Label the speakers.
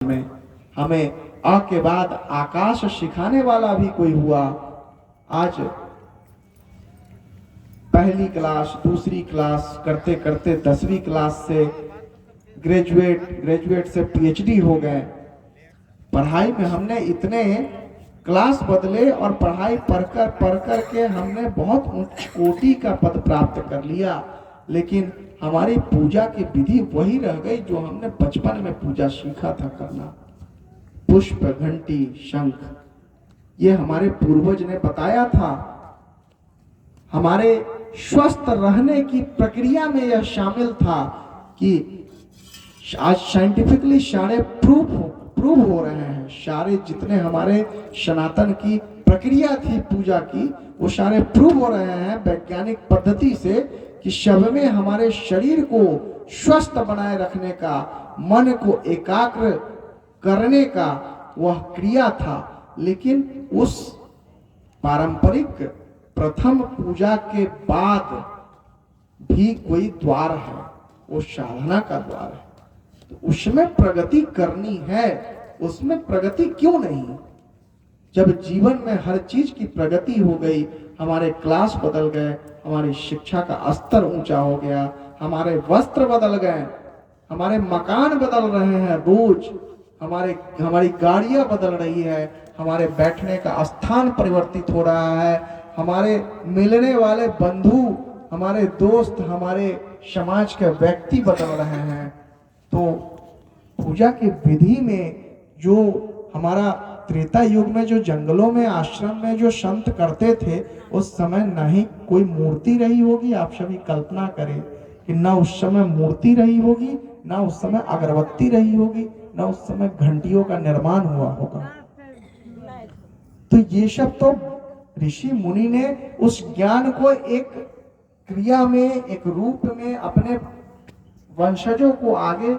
Speaker 1: में हमें अ के बाद आकाश सिखाने वाला भी कोई हुआ। आज पहली क्लास दूसरी क्लास करते करते 10वीं क्लास से ग्रेजुएट से पीएचडी हो गए। पढ़ाई में हमने इतने क्लास बदले और पढ़ाई पढ़कर के हमने बहुत उच्च कोटि का पद प्राप्त कर लिया, लेकिन हमारी पूजा की विधि वही रह गई जो हमने बचपन में पूजा सीखा था करना। पुष्प, घंटी, शंख, ये हमारे पूर्वज ने बताया था। हमारे स्वस्थ रहने की प्रक्रिया में यह शामिल था कि आज साइंटिफिकली सारे प्रूव हो रहे हैं। सारे जितने हमारे सनातन की प्रक्रिया थी पूजा की, वो सारे प्रूव हो रहे हैं वैज्ञानिक पद्धति से कि सब में हमारे शरीर को स्वस्थ बनाए रखने का, मन को एकाग्र करने का वह क्रिया था। लेकिन उस पारंपरिक प्रथम पूजा के बाद भी कोई द्वार है, वो साधना का द्वार है। तो उसमें प्रगति करनी है, उसमें प्रगति क्यों नहीं? जब जीवन में हर चीज की प्रगति हो गई, हमारे क्लास बदल गए, हमारी शिक्षा का स्तर ऊंचा हो गया, हमारे वस्त्र बदल गए, हमारे मकान बदल रहे हैं रोज, हमारी गाड़ियां बदल रही है, हमारे बैठने का स्थान परिवर्तित हो रहा है, हमारे मिलने वाले बंधु, हमारे दोस्त, हमारे समाज के व्यक्ति बदल रहे हैं। तो पूजा की विधि में जो हमारा त्रेता युग में जो जंगलों में आश्रम में जो संत करते थे, उस समय ना ही कोई मूर्ति रही होगी। आप सभी कल्पना करें कि ना उस समय मूर्ति रही होगी, ना उस समय अगरबत्ती रही होगी, ना उस समय घंटियों का निर्माण हुआ होगा। तो ये सब तो ऋषि मुनि ने उस ज्ञान को एक क्रिया में, एक रूप में अपने वंशजों को आगे